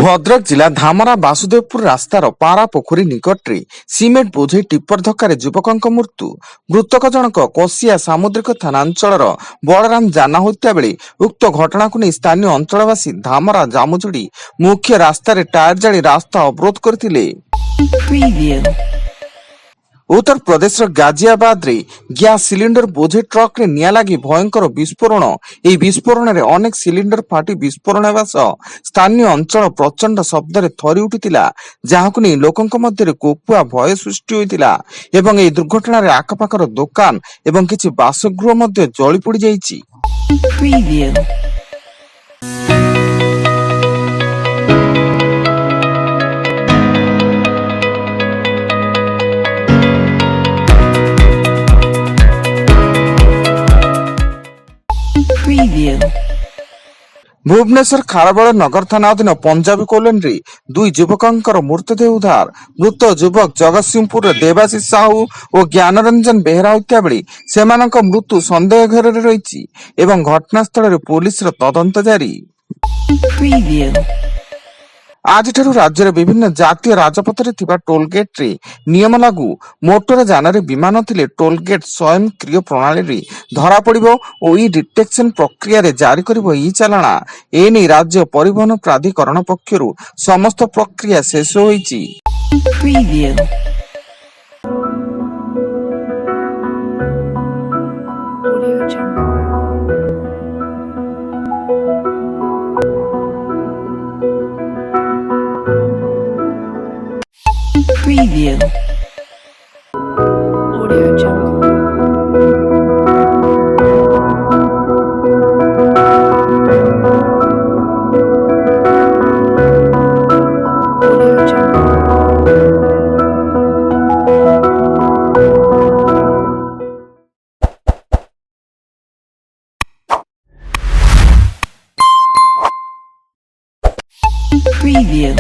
ଭଦ୍ରକ ଜିଲ୍ଲା ଧାମରା ବାସୁଦେବପୁର ରାସ୍ତାର ପାରା ପୋଖରୀ ନିକଟରେ ସିମେଣ୍ଟ ବୋଝେଇ ଟିପର ଧକ୍କାରେ ଯୁବକଙ୍କ ମୃତ୍ୟୁ। ମୃତକ ଜଣକ କୋସିଆ ସାମୁଦ୍ରିକ ଥାନାଞ୍ଚଳର ବଳରାମ ଜାନା ହୋଇଥିବା ବେଳେ ଉକ୍ତ ଘଟଣାକୁ ନେଇ ସ୍ଥାନୀୟ ଅଞ୍ଚଳବାସୀ ଧାମରା ଜାମୁଝୁଡି ମୁଖ୍ୟ ରାସ୍ତାରେ ଟାୟାର ଜାଳି ରାସ୍ତା ଅବରୋଧ କରିଥିଲେ। ଉତ୍ତରପ୍ରଦେଶର ଗାଜିଆବାଦରେ ଗ୍ୟାସ ସିଲିଣ୍ଡର ବୋଝେଇ ଟ୍ରକରେ ନିଆଁ ଲାଗି ଭୟଙ୍କର ବିସ୍ଫୋରଣ। ଏହି ବିସ୍ଫୋରଣରେ ଅନେକ ସିଲିଣ୍ଡର ଫାଟି ବିସ୍ଫୋରଣ ହେବା ସହ ସ୍ଥାନୀୟ ଅଞ୍ଚଳ ପ୍ରଚଣ୍ଡ ଶବ୍ଦରେ ଥରି ଉଠିଥିଲା, ଯାହାକୁ ନେଇ ଲୋକଙ୍କ ମଧ୍ୟରେ କୋକୁଆ ଭୟ ସୃଷ୍ଟି ହୋଇଥିଲା ଏବଂ ଏହି ଦୁର୍ଘଟଣାରେ ଆଖପାଖର ଦୋକାନ ଏବଂ କିଛି ବାସଗୃହ ମଧ୍ୟ ଜଳି ପୋଡ଼ି ଯାଇଛି। ଭୁବନେଶ୍ୱର ଖାରବେଳ ନଗର ଥାନା ଅଧୀନ ପଞ୍ଜାବୀ କଲୋନୀରେ ଦୁଇ ଯୁବକଙ୍କର ମୃତଦେହ ଉଦ୍ଧାର। ମୃତ ଯୁବକ ଜଗତସିଂହପୁରର ଦେବାଶିଷ ସାହୁ ଓ ଜ୍ଞାନରଞ୍ଜନ ବେହେରା ହୋଇଥିବା ବେଳେ ସେମାନଙ୍କ ମୃତ୍ୟୁ ସନ୍ଦେହ ଘେରରେ ରହିଛି ଏବଂ ଘଟଣାସ୍ଥଳରେ ପୋଲିସର ତଦନ୍ତ ଜାରି। ଆଜିଠାରୁ ରାଜ୍ୟର ବିଭିନ୍ନ ଜାତୀୟ ରାଜପଥରେ ଥିବା ଟୋଲଗେଟ୍ରେ ନିୟମ ଲାଗୁ। ମୋଟର ଯାନରେ ବୀମା ନଥିଲେ ଟୋଲଗେଟ୍ ସ୍ୱୟଂକ୍ରିୟ ପ୍ରଣାଳୀରେ ଧରାପଡ଼ିବ ଓ ଇ ଡିଟେକ୍ସନ ପ୍ରକ୍ରିୟାରେ ଜାରି କରିବ ଇ ଚାଲାଣ। ଏନେଇ ରାଜ୍ୟ ପରିବହନ ପ୍ରାଧିକରଣ ପକ୍ଷରୁ ସମସ୍ତ ପ୍ରକ୍ରିୟା ଶେଷ ହୋଇଛି। Preview. Audio Jungle. Audio Jungle. Preview.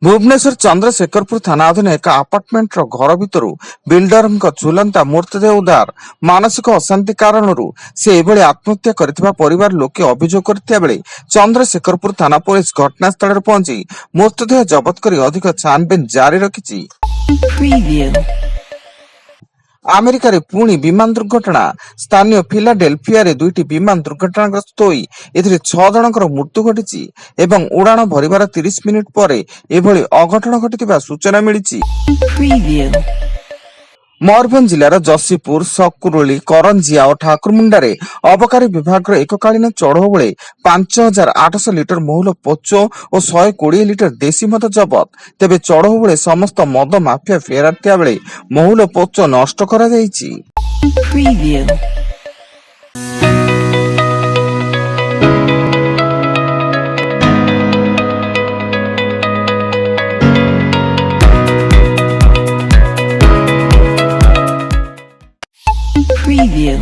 Bhubaneswar Chandrasekharpur ଥାନା ଅଧୀନ ଏକ ଆପାର୍ଟମେଣ୍ଟର ଘର ଭିତରୁ ବିଲ୍ଡରଙ୍କ ଝୁଲନ୍ତା ମୃତଦେହ ଉଦ୍ଧାର। ମାନସିକ ଅଶାନ୍ତି କାରଣରୁ ସେ ଏଭଳି ଆତ୍ମହତ୍ୟା କରିଥିବା ପରିବାର ଲୋକେ ଅଭିଯୋଗ କରିଥିବା ବେଳେ ଚନ୍ଦ୍ରଶେଖରପୁର ଥାନା ପୋଲିସ ଘଟଣାସ୍ଥଳରେ ପହଞ୍ଚି ମୃତଦେହ ଜବତ କରି ଅଧିକ ଛାନବିନ ଜାରି ରଖିଛି। ଆମେରିକାରେ ପୁଣି ବିମାନ ଦୁର୍ଘଟଣା। ସ୍ଥାନୀୟ ଫିଲାଡେଲଫିଆରେ ଦୁଇଟି ବିମାନ ଦୁର୍ଘଟଣାଗ୍ରସ୍ତ ହୋଇ ଏଥିରେ 6 ଜଣଙ୍କର ମୃତ୍ୟୁ ଘଟିଛି ଏବଂ ଉଡ଼ାଣ ଭରିବାର 30 ମିନିଟ୍ ପରେ ଏଭଳି ଅଘଟଣ ଘଟିଥିବା ସୂଚନା ମିଳିଛି। ମୟୂରଭଞ୍ଜ ଜିଲ୍ଲାର ଯଶୀପୁର, ସକୁରୁଳି, କରଞ୍ଜିଆ ଓ ଠାକୁରମୁଣ୍ଡାରେ ଅବକାରୀ ବିଭାଗର ଏକକାଳୀନ ଚଢ଼ଉ ବେଳେ 5,800 ଲିଟର ମହୁଲ ପୋଚ ଓ 120 ଲିଟର ଦେଶୀ ମଦ ଜବତ। ତେବେ ଚଢ଼ଉ ବେଳେ ସମସ୍ତ ମଦ ମାଫିଆ ଫେରାର ଥିବା ବେଳେ ମହୁଲ ପୋଚ ନଷ୍ଟ କରାଯାଇଛି। Preview.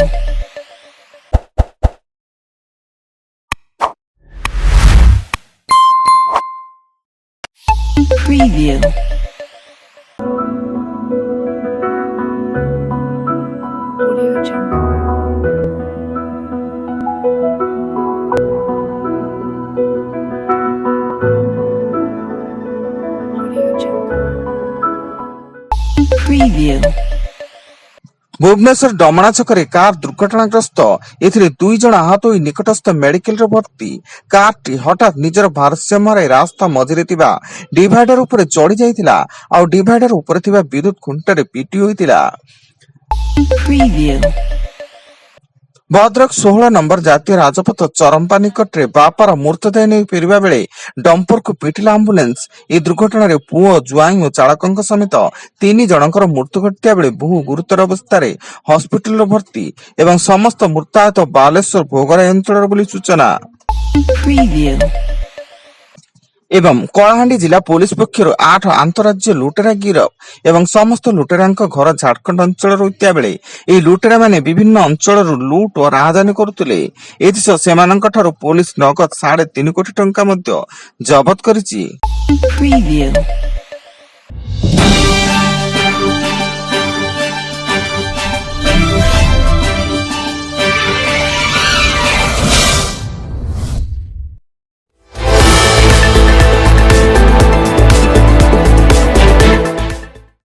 Preview. Audio Jungle. Audio Jungle. Preview. Bhubaneswar Damana ଛକରେ କାର ଦୁର୍ଘଟଣାଗ୍ରସ୍ତ। ଏଥିରେ 2 ଜଣ ଆହତ ହୋଇ ନିକଟସ୍ଥ ମେଡିକାଲରେ ଭର୍ତ୍ତି। କାରଟି ହଠାତ୍ ନିଜର ଭାରସାମ୍ୟ ହରାଇ ରାସ୍ତା ମଝିରେ ଥିବା ଡିଭାଇଡର ଉପରେ ଚଢି ଯାଇଥିଲା ଆଉ ଡିଭାଇଡର ଉପରେ ଥିବା ବିଦ୍ୟୁତ ଖୁଣ୍ଟରେ ପିଟି ହୋଇଥିଲା। ଭଦ୍ରକ 16 ନମ୍ବର ଜାତୀୟ ରାଜପଥ ଚରମ୍ପା ନିକଟରେ ବାପାର ମୃତଦେହ ନେଇ ଫେରିବା ବେଳେ ଡମ୍ପରକୁ ପିଟିଲା ଆମ୍ବୁଲାନ୍ସ। ଏହି ଦୁର୍ଘଟଣାରେ ପୁଅ, ଜ୍ୱାଇଁ ଓ ଚାଳକଙ୍କ ସମେତ 3 ଜଣଙ୍କର ମୃତ୍ୟୁ ଘଟିଥିବା ବେଳେ ବହୁ ଗୁରୁତର ଅବସ୍ଥାରେ ହସ୍ପିଟାଲରେ ଭର୍ତ୍ତି ଏବଂ ସମସ୍ତ ମୃତାହତ ବାଲେଶ୍ୱର ଭୋଗରାଇ ଅଞ୍ଚଳର ବୋଲି ସୂଚନା। ଏବଂ କଳାହାଣ୍ଡି ଜିଲ୍ଲା ପୋଲିସ ପକ୍ଷରୁ 8 ଆନ୍ତଃରାଜ୍ୟ ଲୁଟେରା ଗିରଫ ଏବଂ ସମସ୍ତ ଲୁଟେରାଙ୍କ ଘର ଝାଡଖଣ୍ଡ ଅଞ୍ଚଳରେ ହୋଇଥିବା ବେଳେ ଏହି ଲୁଟେରାମାନେ ବିଭିନ୍ନ ଅଞ୍ଚଳରୁ ଲୁଟ ଓ ରାହାଜାନୀ କରୁଥିଲେ। ଏଥିସହ ସେମାନଙ୍କ ଠାରୁ ପୋଲିସ ନଗଦ 3.5 କୋଟି ଟଙ୍କା ମଧ୍ୟ ଜବତ କରିଛି।